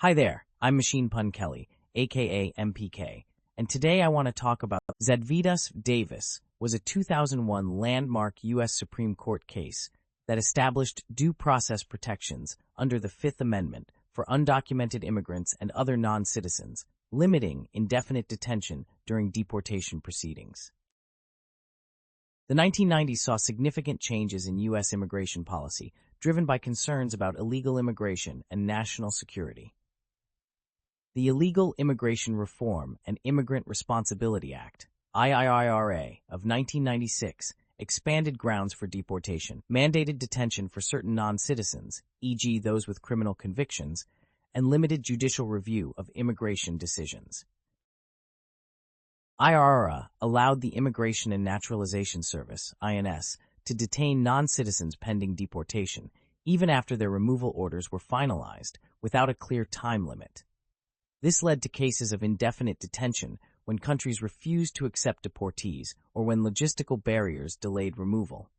Hi there, I'm Machine Pun Kelly, aka MPK, and today I want to talk about Zedvitas Davis was a 2001 landmark U.S. Supreme Court case that established due process protections under the Fifth Amendment for undocumented immigrants and other non-citizens, limiting indefinite detention during deportation proceedings. The 1990s saw significant changes in U.S. immigration policy, driven by concerns about illegal immigration and national security. The Illegal Immigration Reform and Immigrant Responsibility Act, IIRA, of 1996 expanded grounds for deportation, mandated detention for certain non-citizens, e.g. those with criminal convictions, and limited judicial review of immigration decisions. IIRA allowed the Immigration and Naturalization Service, INS, to detain non-citizens pending deportation, even after their removal orders were finalized, without a clear time limit. This led to cases of indefinite detention when countries refused to accept deportees or when logistical barriers delayed removal.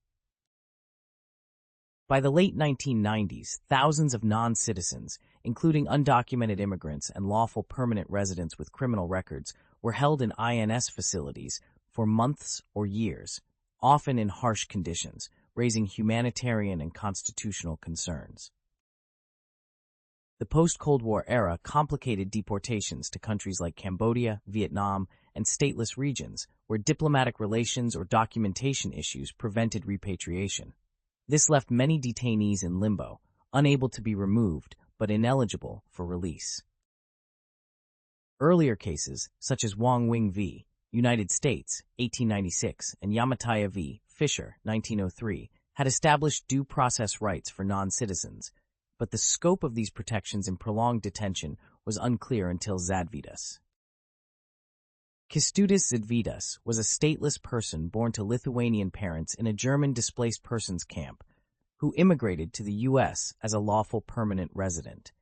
By the late 1990s, thousands of non-citizens, including undocumented immigrants and lawful permanent residents with criminal records, were held in INS facilities for months or years, often in harsh conditions, raising humanitarian and constitutional concerns. The post-Cold War era complicated deportations to countries like Cambodia, Vietnam, and stateless regions where diplomatic relations or documentation issues prevented repatriation. This left many detainees in limbo, unable to be removed but ineligible for release. Earlier cases, such as Wong Wing v. United States, 1896, and Yamataya v. Fisher, 1903, had established due process rights for non-citizens, but the scope of these protections in prolonged detention was unclear until Zedvitas. Kęstutis Zedvitas was a stateless person born to Lithuanian parents in a German displaced persons camp, who immigrated to the U.S. as a lawful permanent resident.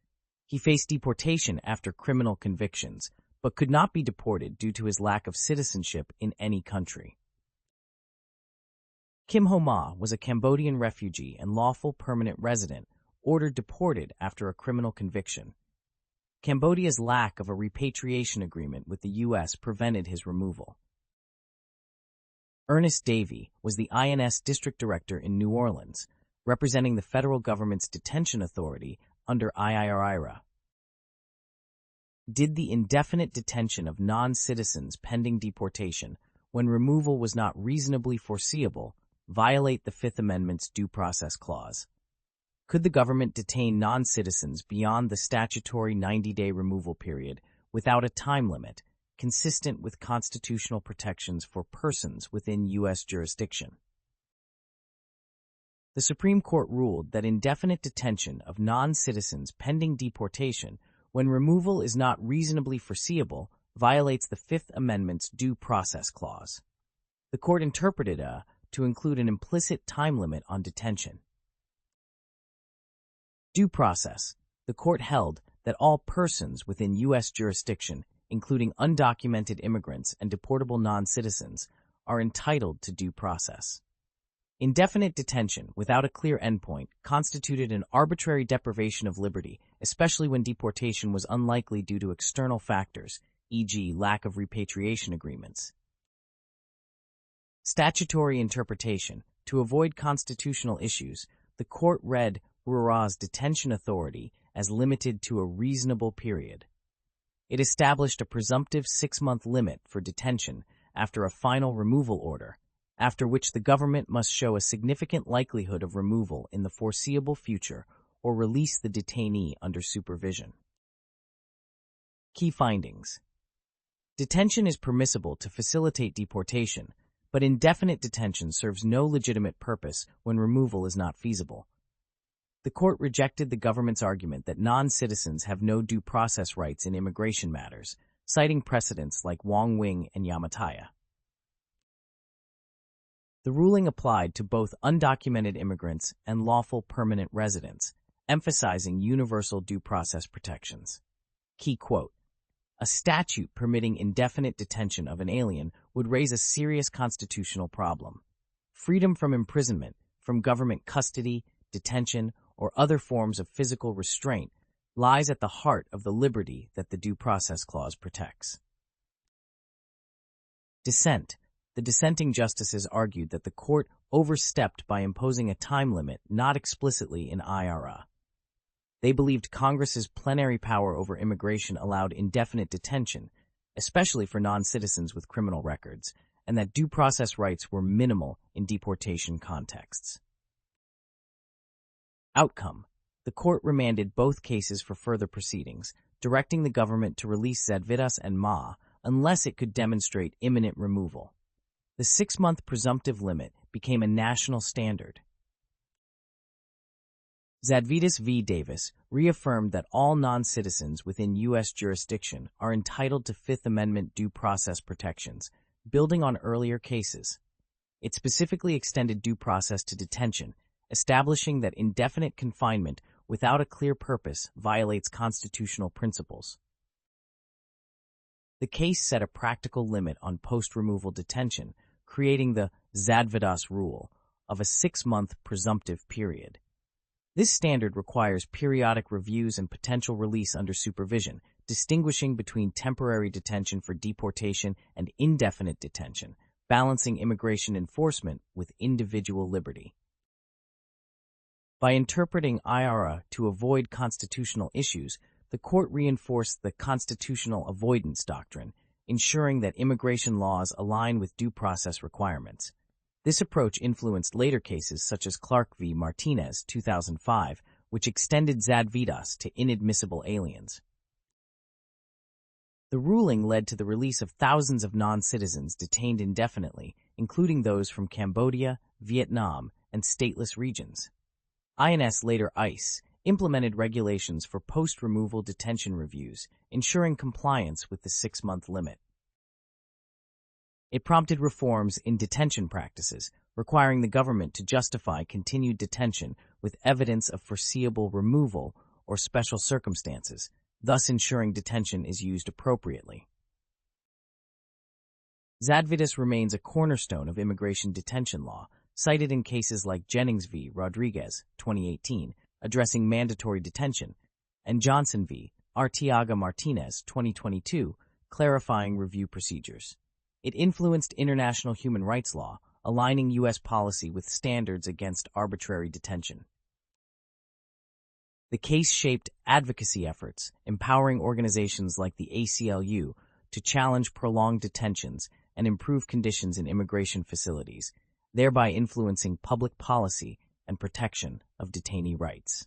He faced deportation after criminal convictions, but could not be deported due to his lack of citizenship in any country. Kim Ho Ma was a Cambodian refugee and lawful permanent resident, ordered deported after a criminal conviction. Cambodia's lack of a repatriation agreement with the U.S. prevented his removal. Ernest Davey was the INS District Director in New Orleans, representing the federal government's detention authority under IIRA. Did the indefinite detention of non-citizens pending deportation, when removal was not reasonably foreseeable, violate the Fifth Amendment's Due Process Clause? Could the government detain non-citizens beyond the statutory 90-day removal period without a time limit, consistent with constitutional protections for persons within U.S. jurisdiction? The Supreme Court ruled that indefinite detention of non-citizens pending deportation when removal is not reasonably foreseeable violates the Fifth Amendment's Due Process Clause. The court interpreted to include an implicit time limit on detention. Due process. The court held that all persons within U.S. jurisdiction, including undocumented immigrants and deportable non-citizens, are entitled to due process. Indefinite detention without a clear endpoint constituted an arbitrary deprivation of liberty, especially when deportation was unlikely due to external factors, e.g. lack of repatriation agreements. Statutory interpretation. To avoid constitutional issues, the court read RURA's detention authority as limited to a reasonable period. It established a presumptive 6-month limit for detention after a final removal order, after which the government must show a significant likelihood of removal in the foreseeable future or release the detainee under supervision. Key findings. Detention is permissible to facilitate deportation, but indefinite detention serves no legitimate purpose when removal is not feasible. The court rejected the government's argument that non-citizens have no due process rights in immigration matters, citing precedents like Wong Wing and Yamataya. The ruling applied to both undocumented immigrants and lawful permanent residents, emphasizing universal due process protections. Key quote: "A statute permitting indefinite detention of an alien would raise a serious constitutional problem. Freedom from imprisonment, from government custody, detention, or other forms of physical restraint lies at the heart of the liberty that the Due Process Clause protects. Dissent. The dissenting justices argued that the court overstepped by imposing a time limit not explicitly in IRA. They believed Congress's plenary power over immigration allowed indefinite detention, especially for non-citizens with criminal records, and that due process rights were minimal in deportation contexts. Outcome. The court remanded both cases for further proceedings, directing the government to release Zadvidas and Ma unless it could demonstrate imminent removal. The 6-month presumptive limit became a national standard. Zadvidas v. Davis reaffirmed that all non-citizens within U.S. jurisdiction are entitled to Fifth Amendment due process protections, building on earlier cases. It specifically extended due process to detention, establishing that indefinite confinement without a clear purpose violates constitutional principles. The case set a practical limit on post-removal detention, creating the Zadvidas rule of a 6-month presumptive period. This standard requires periodic reviews and potential release under supervision, distinguishing between temporary detention for deportation and indefinite detention, balancing immigration enforcement with individual liberty. By interpreting IRA to avoid constitutional issues, the court reinforced the constitutional avoidance doctrine, ensuring that immigration laws align with due process requirements. This approach influenced later cases such as Clark v. Martinez, 2005, which extended Zadvidas to inadmissible aliens. The ruling led to the release of thousands of non-citizens detained indefinitely, including those from Cambodia, Vietnam, and stateless regions. INS, later ICE, implemented regulations for post-removal detention reviews, ensuring compliance with the 6-month limit. It prompted reforms in detention practices, requiring the government to justify continued detention with evidence of foreseeable removal or special circumstances, thus ensuring detention is used appropriately. Zadvidas remains a cornerstone of immigration detention law, cited in cases like Jennings v. Rodriguez, 2018, addressing mandatory detention, and Johnson v. Arteaga-Martinez, 2022, clarifying review procedures. It influenced international human rights law, aligning U.S. policy with standards against arbitrary detention. The case shaped advocacy efforts, empowering organizations like the ACLU to challenge prolonged detentions and improve conditions in immigration facilities, thereby influencing public policy and protection of detainee rights.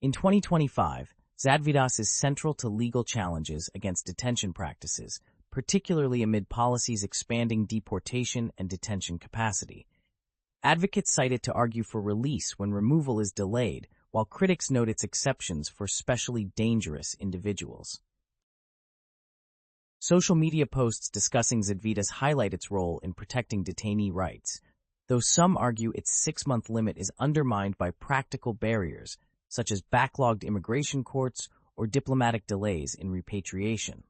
In 2025, Zadvidas is central to legal challenges against detention practices, particularly amid policies expanding deportation and detention capacity. Advocates cite it to argue for release when removal is delayed, while critics note its exceptions for especially dangerous individuals. Social media posts discussing Zadvidas highlight its role in protecting detainee rights, though some argue its 6-month limit is undermined by practical barriers, such as backlogged immigration courts or diplomatic delays in repatriation.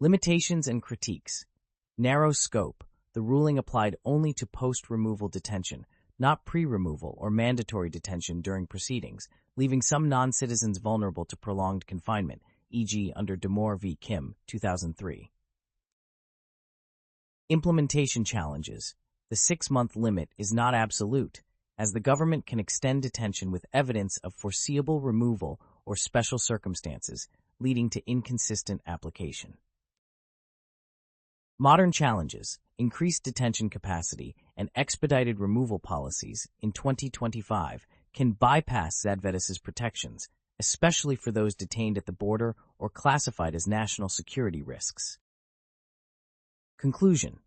Limitations and critiques. Narrow scope. The ruling applied only to post-removal detention, not pre-removal or mandatory detention during proceedings, leaving some non-citizens vulnerable to prolonged confinement, e.g. under Demore v. Kim, 2003. Implementation challenges. The 6-month limit is not absolute, as the government can extend detention with evidence of foreseeable removal or special circumstances, leading to inconsistent application. Modern challenges, increased detention capacity, and expedited removal policies in 2025 can bypass Zadvidas's protections, especially for those detained at the border or classified as national security risks. Conclusion.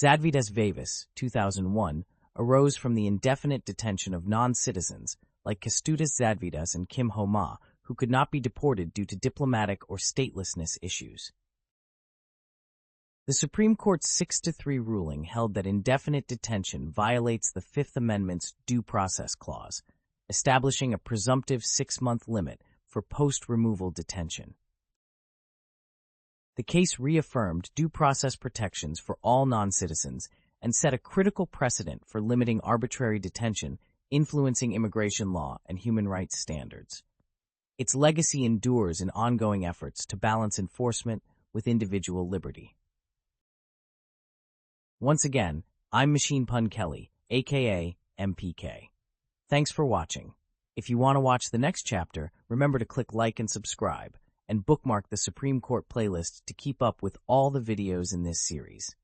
Zadvidas Davis, 2001, arose from the indefinite detention of non-citizens like Kęstutis Zadvidas and Kim Ho-ma, who could not be deported due to diplomatic or statelessness issues. The Supreme Court's 6-3 ruling held that indefinite detention violates the Fifth Amendment's Due Process Clause, establishing a presumptive 6-month limit for post-removal detention. The case reaffirmed due process protections for all non-citizens and set a critical precedent for limiting arbitrary detention influencing immigration law and human rights standards. Its legacy endures in ongoing efforts to balance enforcement with individual liberty. Once again, I'm Machine Pun Kelly, aka MPK. Thanks for watching. If you want to watch the next chapter, remember to click like and subscribe, and bookmark the Supreme Court playlist to keep up with all the videos in this series.